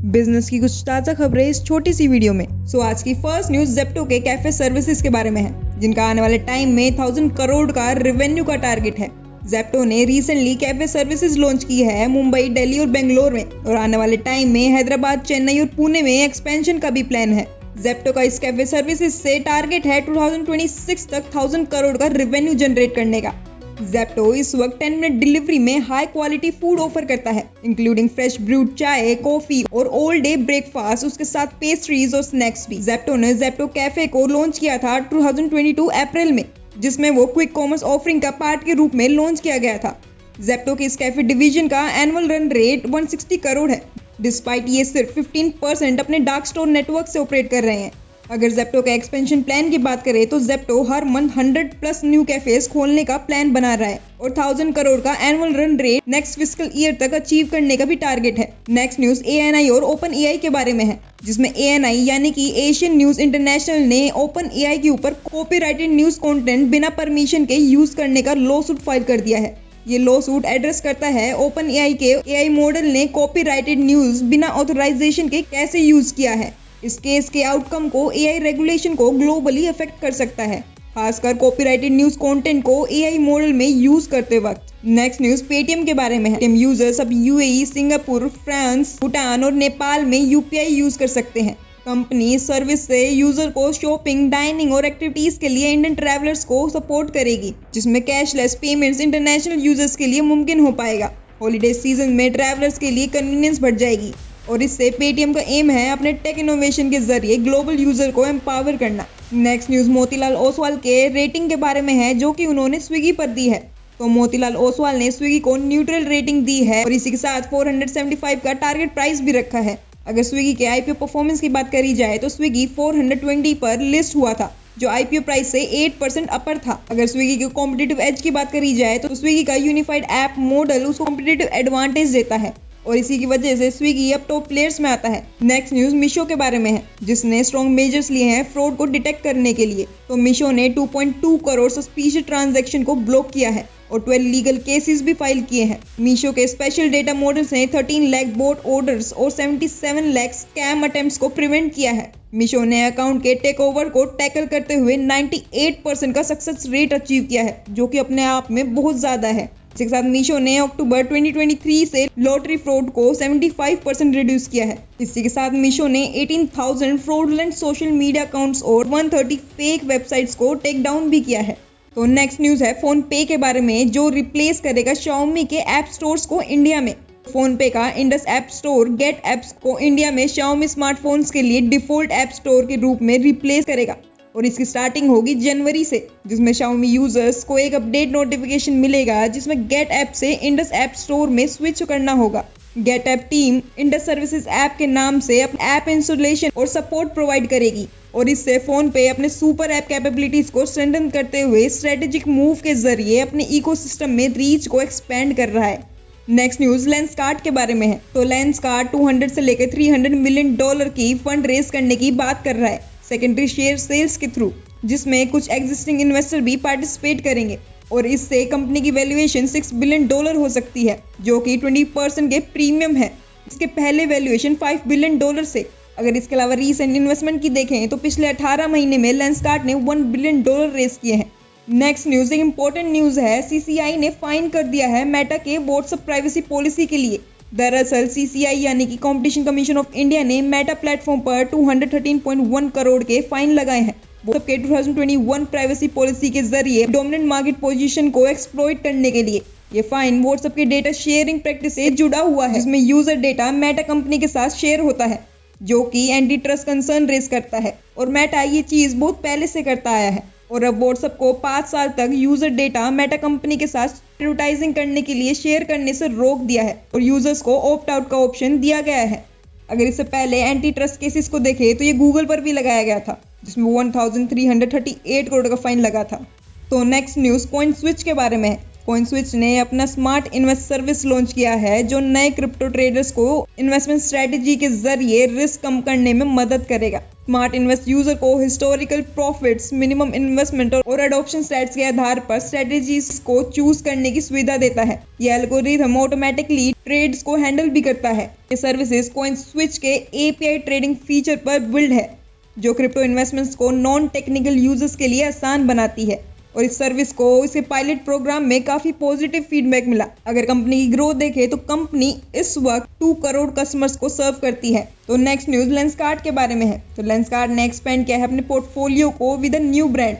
Business की कुछ ताज़ा खबरें इस छोटी सी वीडियो में। आज की फर्स्ट न्यूज ज़ेप्टो के कैफे सर्विसेज के बारे में है, जिनका आने वाले टाइम में 1000 करोड़ का रेवेन्यू का टारगेट है। ज़ेप्टो ने रिसेंटली कैफे सर्विसेज लॉन्च की है मुंबई, दिल्ली और बेंगलोर में, और आने वाले टाइम में हैदराबाद, चेन्नई और पुणे में एक्सपेंशन का भी प्लान है। ज़ेप्टो का इस कैफे सर्विसेज से टारगेट है 2026 तक 1000 करोड़ का रेवेन्यू जनरेट करने का। ज़ेप्टो इस वक्त 10 मिनट डिलीवरी में हाई क्वालिटी फूड ऑफर करता है, इंक्लूडिंग फ्रेश ब्रूड चाय, कॉफी और ऑल डे ब्रेकफास्ट, उसके साथ पेस्ट्रीज और स्नैक्स भी। ज़ेप्टो ने ज़ेप्टो कैफे को लॉन्च किया था 2022 अप्रैल में, जिसमें वो क्विक कॉमर्स ऑफरिंग का पार्ट के रूप में लॉन्च किया गया था। ज़ेप्टो के इस कैफे डिवीजन का एनुअल रन रेट 160 करोड़ है, डिस्पाइट ये सिर्फ 15% अपने डार्क स्टोर नेटवर्क से ऑपरेट कर रहे हैं। अगर ज़ेप्टो के एक्सपेंशन प्लान की बात करें तो ज़ेप्टो हर मंथ 100+ न्यू कैफेज खोलने का प्लान बना रहा है और 1000 करोड़ का annual run rate next fiscal year तक अचीव करने का भी टारगेट है। नेक्स्ट न्यूज ANI और OpenAI के बारे में है, जिसमें ANI यानी कि एशियन न्यूज इंटरनेशनल ने OpenAI के ऊपर कॉपीराइटेड न्यूज कंटेंट बिना परमिशन के यूज करने का लॉ सूट फाइल कर दिया है। ये लॉ सूट एड्रेस करता है OpenAI के AI मॉडल ने कॉपीराइटेड न्यूज बिना ऑथराइजेशन के कैसे यूज किया है। इस केस के आउटकम को AI रेगुलेशन को ग्लोबली अफेक्ट कर सकता है, खासकर कॉपीराइटेड न्यूज कंटेंट को AI मॉडल में यूज करते वक्त। नेक्स्ट न्यूज पेटीएम के बारे में है। पेटीएम यूजर्स अब UAE, सिंगापुर, फ्रांस, भूटान और नेपाल में UPI यूज कर सकते हैं। कंपनी इस सर्विस से यूजर को शॉपिंग, डाइनिंग और एक्टिविटीज के लिए इंडियन ट्रैवलर्स को सपोर्ट करेगी, जिसमें कैशलेस पेमेंट्स इंटरनेशनल यूजर्स के लिए मुमकिन हो पाएगा। हॉलीडे सीजन में ट्रैवलर्स के लिए कन्वीनियंस बढ़ जाएगी और इससे पेटीएम का एम है अपने टेक इनोवेशन के जरिए ग्लोबल यूजर को एम्पावर करना। नेक्स्ट न्यूज मोतीलाल ओसवाल के रेटिंग के बारे में है, जो कि उन्होंने स्विगी पर दी है। तो मोतीलाल ओसवाल ने स्विगी को न्यूट्रल रेटिंग दी है और इसी के साथ 475 का टारगेट प्राइस भी रखा है। अगर स्विगी के IPO परफॉर्मेंस की बात करी जाए तो स्विगी 420 पर लिस्ट हुआ था, जो IPO प्राइस से 8% अपर था। अगर स्विगी के कॉम्पिटिटिव एज की बात करी जाए तो स्विगी का यूनिफाइड ऐप मॉडल उसको कॉम्पिटिटिव एडवांटेज देता है और इसी की वजह से स्विगी अब टॉप प्लेयर्स में आता है। नेक्स्ट न्यूज मीशो के बारे में है, जिसने स्ट्रॉन्ग मेजर्स लिए हैं फ्रॉड को डिटेक्ट करने के लिए। तो मीशो ने 2.2 करोड़ सस्पिशियस ट्रांजैक्शन को ब्लॉक किया है और 12 लीगल केसेस भी फाइल किए हैं। मीशो के स्पेशल डेटा मॉडल्स ने 13 लाख बोट ऑर्डर्स और 77 लाख स्कैम अटेम्प्ट्स को प्रिवेंट किया है। मीशो ने अकाउंट के टेक ओवर को टैकल करते हुए 98% का सक्सेस रेट अचीव किया है, जो कि अपने आप में बहुत ज्यादा है। इसके साथ मीशो ने अक्टूबर 2023 से लॉटरी फ्रॉड को 75% रिड्यूस किया है। इसी के साथ मीशो ने 18,000 फ्रॉडलेंट सोशल मीडिया अकाउंट्स और 130 फेक वेबसाइट्स को टेक डाउन भी किया है। तो नेक्स्ट न्यूज है फोन पे के बारे में, जो रिप्लेस करेगा Xiaomi के ऐप स्टोर्स को इंडिया में। फोन पे का Indus app store get apps को इंडिया में Xiaomi स्मार्टफोन्स के लिए डिफॉल्ट ऐप स्टोर के रूप में रिप्लेस करेगा और इसकी स्टार्टिंग होगी जनवरी से, जिसमें Xiaomi यूजर्स को एक अपडेट नोटिफिकेशन मिलेगा, जिसमें गेट ऐप से इंडस ऐप स्टोर में स्विच करना होगा। Get app team Indus services app के नाम से ऐप इंस्टॉलेशन और सपोर्ट प्रोवाइड करेगी और इससे फोन पे अपने सुपर ऐप कैपेबिलिटीज को स्ट्रेंथन करते हुए स्ट्रेटेजिक मूव के जरिए अपने इकोसिस्टम में रीच को एक्सपेंड कर रहा है। नेक्स्ट न्यूज लेंसकार्ट के बारे में है। तो लेंसकार्ट 200 से लेकर $300 मिलियन की फंड रेज करने की बात कर रहा है सेकेंडरी शेयर सेल्स के थ्रू, जिसमें कुछ एग्जिस्टिंग इन्वेस्टर भी पार्टिसिपेट करेंगे और इससे कंपनी की वैल्यूएशन $6 बिलियन हो सकती है, जो कि 20% के प्रीमियम है। इसके पहले वैल्यूएशन $5 बिलियन से। अगर इसके अलावा रीसेंट इन्वेस्टमेंट की देखें तो पिछले 18 महीने में लेंसकार्ट ने $1 बिलियन रेज किए हैं। नेक्स्ट न्यूज एक इंपॉर्टेंट न्यूज है। CCI ने फाइन कर दिया है मेटा के व्हाट्सएप प्राइवेसी पॉलिसी के लिए। दरअसल CCI यानी कि कॉम्पिटिशन कमीशन ऑफ इंडिया ने मेटा प्लेटफॉर्म पर 213.1 करोड़ के फाइन लगाए हैं व्हाट्सएप के 2021 प्राइवेसी पॉलिसी के जरिए डोमिनेंट मार्केट पोजीशन को एक्सप्लॉइट करने के लिए। ये फाइन व्हाट्सएप के डेटा शेयरिंग प्रैक्टिस से जुड़ा हुआ है, जिसमें यूजर डेटा मेटा कंपनी के साथ शेयर होता है, जो कि एंटी ट्रस्ट कंसर्न रेज करता है और मेटा ये चीज बहुत पहले से करता आया है और अब व्हाट्सएप को 5 साल तक यूजर डेटा मेटा कंपनी के साथ एडवर्टाइजिंग करने के लिए शेयर करने से रोक दिया है और यूजर्स को ऑप्ट आउट का ऑप्शन दिया गया है। अगर इससे पहले एंटी ट्रस्ट केसेस को देखें तो ये गूगल पर भी लगाया गया था, जिसमें 1338 करोड़ का फाइन लगा था। तो नेक्स्ट न्यूज कॉइन स्विच के बारे में है। CoinSwitch ने अपना स्मार्ट इन्वेस्ट सर्विस लॉन्च किया है जो नए क्रिप्टो ट्रेडर्स को इन्वेस्टमेंट स्ट्रेटेजी के जरिए रिस्क कम करने में मदद करेगा। स्मार्ट इन्वेस्ट यूजर को हिस्टोरिकल प्रॉफिट्स, मिनिमम इन्वेस्टमेंट और एडॉप्शन स्टैट्स के आधार पर स्ट्रेटेजीज को चूज करने की सुविधा देता है। यह एल्गोरिथम ऑटोमेटिकली ट्रेड्स को हैंडल भी करता है। ये सर्विसेज CoinSwitch के API ट्रेडिंग फीचर पर बिल्ड है जो क्रिप्टो इन्वेस्टमेंट्स को नॉन टेक्निकल यूजर्स के लिए आसान बनाती है। और इस सर्विस को इसके पायलट प्रोग्राम में काफी पॉजिटिव फीडबैक मिला। अगर कंपनी की ग्रोथ देखे तो कंपनी इस वक्त 2 करोड़ कस्टमर्स को सर्व करती है। तो नेक्स्ट न्यूज लेंसकार्ट के बारे में है। तो लेंसकार्ट ने एक्सपेंड किया है अपने पोर्टफोलियो को विद अ न्यू ब्रांड।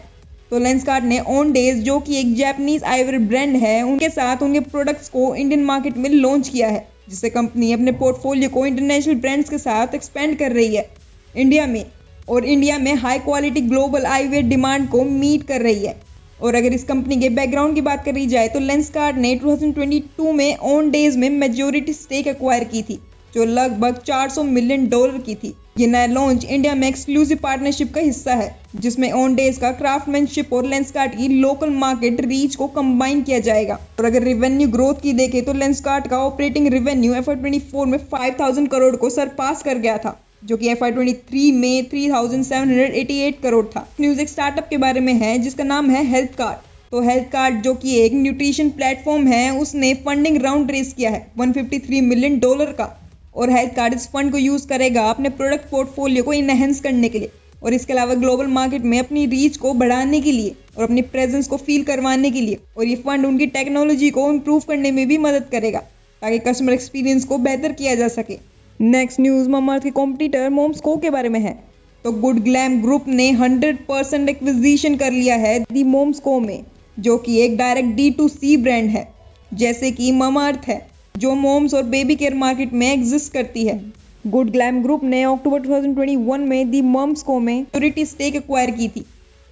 तो लेंसकार्ट ने ऑनडेज जो कि एक जापानीज आईवेयर ब्रांड है उनके साथ उनके प्रोडक्ट्स को इंडियन मार्केट में लॉन्च किया है, जिससे कंपनी अपने पोर्टफोलियो को इंटरनेशनल ब्रांड्स के साथ एक्सपेंड कर रही है इंडिया में high quality global eyewear demand को मीट कर रही है। और अगर इस कंपनी के बैकग्राउंड की बात करी जाए तो लेंसकार्ट ने 2022 में ऑनडेज में मेजॉरिटी स्टेक एक्वायर की थी जो लगभग $400 मिलियन की थी। ये नया लॉन्च इंडिया में एक्सक्लूसिव पार्टनरशिप का हिस्सा है जिसमें ऑनडेज का क्राफ्टमैनशिप और लेंसकार्ट की लोकल मार्केट रीच को कंबाइन किया जाएगा। और अगर रेवेन्यू ग्रोथ की देखें तो लेंसकार्ट का ऑपरेटिंग रेवेन्यू FY24 में 5,000 करोड़ को सरपास कर गया था जो कि FY23 में 3,788 करोड़ था। न्यूज एक स्टार्टअप के बारे में है जिसका नाम है हेल्थ कार्ड। तो हेल्थ कार्ड जो कि एक न्यूट्रिशन प्लेटफॉर्म है उसने फंडिंग राउंड रेस किया है $153 मिलियन का। और हेल्थ कार्ड इस फंड को यूज करेगा अपने प्रोडक्ट पोर्टफोलियो को इनहेंस करने के लिए और इसके अलावा ग्लोबल मार्केट में अपनी रीच को बढ़ाने के लिए और अपनी प्रेजेंस को फील करवाने के लिए। और ये फंड उनकी टेक्नोलॉजी को इम्प्रूव करने में भी मदद करेगा ताकि कस्टमर एक्सपीरियंस को बेहतर किया जा सके। नेक्स्ट न्यूज ममाअर्थ के कॉम्पिटिटर मोम्सको के बारे में है। तो गुड ग्लैम ग्रुप ने 100% एक्विजिशन कर लिया है दी मोम्सको में जो कि एक डायरेक्ट D2C ब्रांड है जैसे कि ममाअर्थ है जो मोम्स और बेबी केयर मार्केट में एग्जिस्ट करती है। गुड ग्लैम ग्रुप ने अक्टूबर 2021 में दी मोम्सको में मेजॉरिटी स्टेक एक्वायर की थी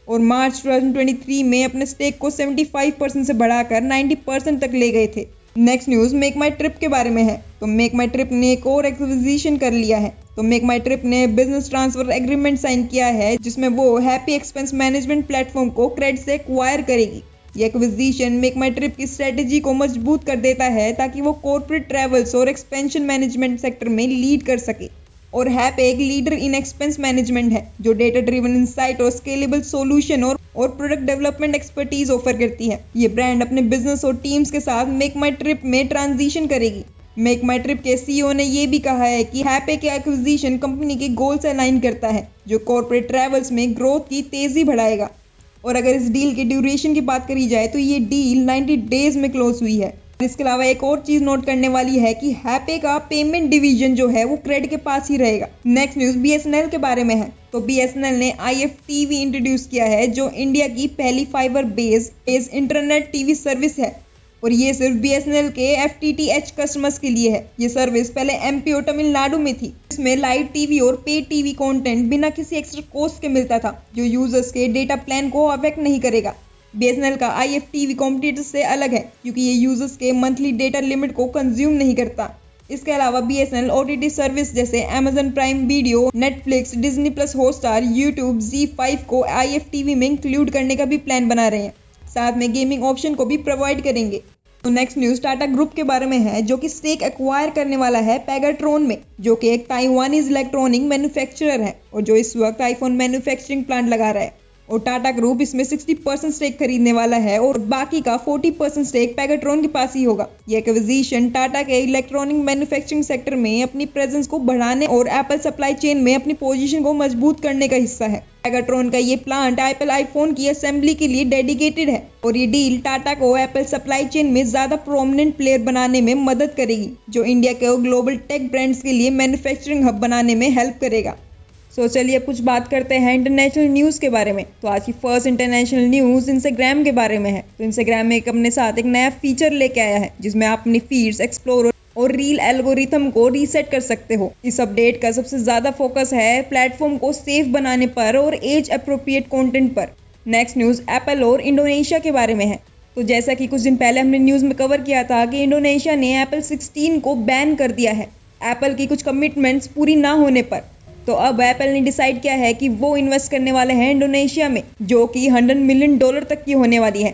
और मार्च 2023 में अपने स्टेक को 75% से बढ़ाकर 90% तक ले गए थे। नेक्स्ट न्यूज मेक माई ट्रिप के बारे में है। तो मेक माई ट्रिप ने एक और एक्विजिशन कर लिया है। तो मेक माई ट्रिप ने बिजनेस ट्रांसफर एग्रीमेंट साइन किया है जिसमें वो हैप्पी एक्सपेंस मैनेजमेंट प्लेटफॉर्म को क्रेडिट से एक्वायर करेगी। ये एक्विजिशन मेक माई ट्रिप की स्ट्रेटेजी को मजबूत कर देता है ताकि वो कॉर्पोरेट ट्रैवल्स और एक्सपेंशन मैनेजमेंट सेक्टर में लीड कर सके। और हैप एक लीडर इन एक्सपेंस मैनेजमेंट है जो डेटा ड्रिवन इंसाइट और स्केलेबल सॉल्यूशन और प्रोडक्ट डेवलपमेंट एक्सपर्टीज ऑफर करती है। ये ब्रांड अपने बिजनेस और टीम्स के साथ मेक माई ट्रिप में ट्रांजिशन करेगी। मेक माई ट्रिप के CEO ने ये भी कहा है कि हैप के एक्विजिशन कंपनी के गोल से अलाइन करता है जो कॉर्पोरेट ट्रैवल्स में ग्रोथ की तेजी बढ़ाएगा। और अगर इस डील के ड्यूरेशन की बात करी जाए तो ये डील 90 डेज में क्लोज हुई है। इसके अलावा एक और चीज नोट करने वाली है कि हैपे का पेमेंट डिवीजन जो है वो क्रेड के पास ही रहेगा। नेक्स्ट न्यूज BSNL के बारे में है। तो BSNL ने IFTV इंट्रोड्यूस किया है जो इंडिया की पहली fibre based internet TV service है और ये सिर्फ BSNL के FTTH कस्टमर्स के लिए है। ये सर्विस पहले MP और तमिलनाडु में थी इसमें लाइव टीवी और पे टीवी कंटेंट बिना किसी एक्स्ट्रा कॉस्ट के मिलता था जो यूजर्स के डेटा प्लान को अफेक्ट नहीं करेगा। BSNL का IFTV कॉम्पिटिटर से अलग है क्योंकि ये यूजर्स के मंथली डेटा लिमिट को कंज्यूम नहीं करता। इसके अलावा BSNL OTT सर्विस जैसे Amazon prime video, Netflix, Disney Plus Hotstar, YouTube, ZEE5 को IFTV में इंक्लूड करने का भी प्लान बना रहे हैं। साथ में गेमिंग ऑप्शन को भी प्रोवाइड करेंगे। तो नेक्स्ट न्यूज टाटा ग्रुप के बारे में है जो कि स्टेक एक्वायर करने वाला है पेगाट्रॉन में जो कि एक ताइवानीज इलेक्ट्रॉनिक मैन्युफैक्चरर है और जो इस वक्त आईफोन मैन्युफैक्चरिंग प्लांट लगा रहा है। और टाटा ग्रुप इसमें 60% स्टेक खरीदने वाला है और बाकी का 40% स्टेक पेगाट्रॉन के पास ही होगा। ये एक्विजिशन टाटा के इलेक्ट्रॉनिक मैन्युफैक्चरिंग सेक्टर में अपनी प्रेजेंस को बढ़ाने और एप्पल सप्लाई चेन में अपनी पोजीशन को मजबूत करने का हिस्सा है। पेगाट्रॉन का ये प्लांट एप्पल आईफोन की असेंबली के लिए डेडिकेटेड है और ये डील टाटा को एप्पल सप्लाई चेन में ज्यादा प्रोमिनेंट प्लेयर बनाने में मदद करेगी जो इंडिया के ग्लोबल टेक ब्रांड्स के लिए मैन्युफैक्चरिंग हब बनाने में हेल्प करेगा। चलिए अब कुछ बात करते हैं इंटरनेशनल न्यूज़ के बारे में। तो आज की फर्स्ट इंटरनेशनल न्यूज़ इंस्टाग्राम के बारे में है। तो इंस्टाग्राम में अपने साथ एक नया फीचर लेके आया है जिसमें आप अपनी फीड्स, एक्सप्लोर और रील एल्गोरिथम को रीसेट कर सकते हो। इस अपडेट का सबसे ज़्यादा फोकस है प्लेटफॉर्म को सेफ बनाने पर और एज अप्रोप्रिएट कंटेंट पर। नेक्स्ट न्यूज़ एप्पल और इंडोनेशिया के बारे में है। तो जैसा कि कुछ दिन पहले हमने न्यूज़ में कवर किया था कि इंडोनेशिया ने एप्पल 16 को बैन कर दिया है एप्पल की कुछ कमिटमेंट्स पूरी ना होने पर। तो अब एप्पल ने डिसाइड किया है कि वो इन्वेस्ट करने वाले हैं इंडोनेशिया में जो कि $100 मिलियन तक की होने वाली है।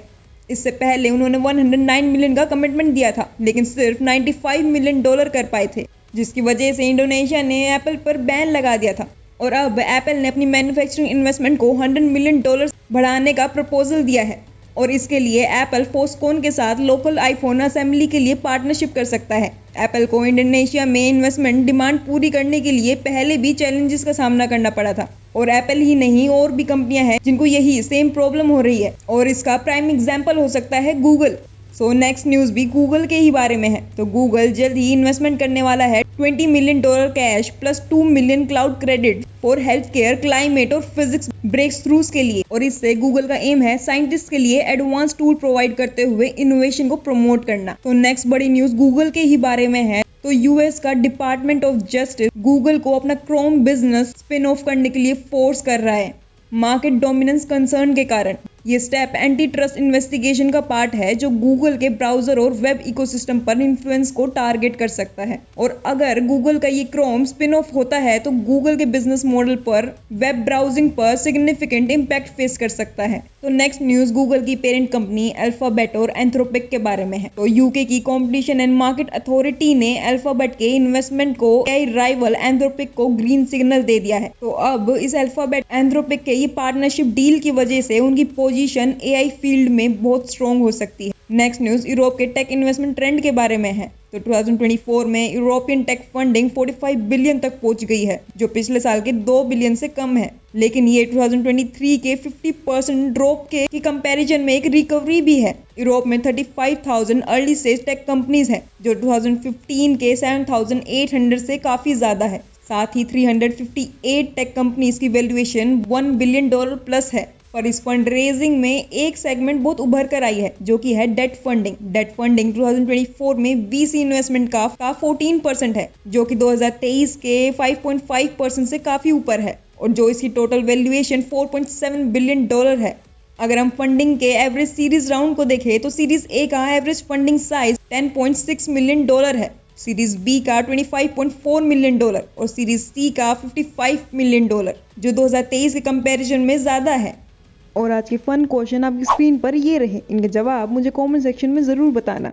इससे पहले उन्होंने 109 मिलियन का कमिटमेंट दिया था, लेकिन सिर्फ 95 मिलियन डॉलर कर पाए थे, जिसकी वजह से इंडोनेशिया ने एप्पल पर बैन लगा दिया था। और अब एप्पल ने अपनी मैन्युफैक्चरिंग इन्वेस्टमेंट को 100 मिलियन डॉलर बढ़ाने का प्रपोजल दिया है और इसके लिए एप्पल फोक्सकॉन के साथ लोकल आईफोन असेंबली के लिए पार्टनरशिप कर सकता है। एप्पल को इंडोनेशिया में इन्वेस्टमेंट डिमांड पूरी करने के लिए पहले भी चैलेंजेस का सामना करना पड़ा था और एप्पल ही नहीं और भी कंपनियां हैं जिनको यही सेम प्रॉब्लम हो रही है और इसका प्राइम एग्जांपल हो सकता है गूगल। सो नेक्स्ट न्यूज भी गूगल के ही बारे में है। तो गूगल जल्द ही इन्वेस्टमेंट करने वाला है 20 million dollar cash plus 2 million cloud credit for health care, climate और फिजिक्स ब्रेक थ्रूज के लिए। और इससे गूगल का एम है साइंटिस्ट के लिए एडवांस टूल प्रोवाइड करते हुए इनोवेशन को प्रमोट करना। तो नेक्स्ट बड़ी न्यूज गूगल के ही बारे में है। तो यूएस का डिपार्टमेंट ऑफ जस्टिस गूगल को अपना क्रोम बिजनेस स्पिन ऑफ करने के लिए फोर्स कर रहा है मार्केट डोमिनेंस कंसर्न के कारण। ये स्टेप एंटी ट्रस्ट इन्वेस्टिगेशन का पार्ट है जो गूगल के ब्राउजर और वेब इकोसिस्टम पर इन्फ्लुएंस को टारगेट कर सकता है। और अगर गूगल का ये क्रोम स्पिन ऑफ होता है तो गूगल के बिजनेस मॉडल पर वेब ब्राउजिंग पर सिग्निफिकेंट इम्पैक्ट फेस कर सकता है। तो नेक्स्ट न्यूज गूगल की पेरेंट कंपनी अल्फाबेट और एंथ्रोपिक के बारे में है। तो यूके की कॉम्पिटिशन एंड मार्केट अथॉरिटी ने अल्फाबेट के इन्वेस्टमेंट को एआई राइवल एंथ्रोपिक को ग्रीन सिग्नल दे दिया है। तो अब इस अल्फाबेट एंथ्रोपिक के ये पार्टनरशिप डील की वजह से उनकी पोजीशन एआई फील्ड में बहुत स्ट्रॉन्ग हो सकती है। नेक्स्ट न्यूज यूरोप के टेक इन्वेस्टमेंट ट्रेंड के बारे में है। तो 2024 में यूरोपियन टेक फंडिंग 45 बिलियन तक पहुंच गई है, जो पिछले साल के 2 बिलियन से कम है। लेकिन ये 2023 के 50% ड्रॉप के कंपैरिजन में एक रिकवरी भी है। यूरोप में 35,000 अर्ली स्टेज टेक कंपनीज हैं, जो 2015 के 7,800 से काफी ज्यादा है। साथ ही 358 टेक कंपनीज की वैल्यूएशन $1 बिलियन प्लस है। पर इस फंड रेजिंग में एक सेगमेंट बहुत उभर कर आई है, जो कि है डेट फंडिंग। डेट फंडिंग 2024 में वीसी इन्वेस्टमेंट का 14% है, जो कि 2023 के 5.5% से काफी ऊपर है और जो इसकी टोटल वैल्यूएशन $4.7 बिलियन है। अगर हम फंडिंग के एवरेज सीरीज राउंड को देखें तो सीरीज ए का एवरेज फंडिंग साइज $10.6 मिलियन है, सीरीज बी का $25.4 मिलियन और सीरीज सी का $55 मिलियन, जो 2023 के कंपैरिजन में ज्यादा है। और आज के फन क्वेश्चन आपकी स्क्रीन पर ये रहे, इनके जवाब मुझे कमेंट सेक्शन में जरूर बताना।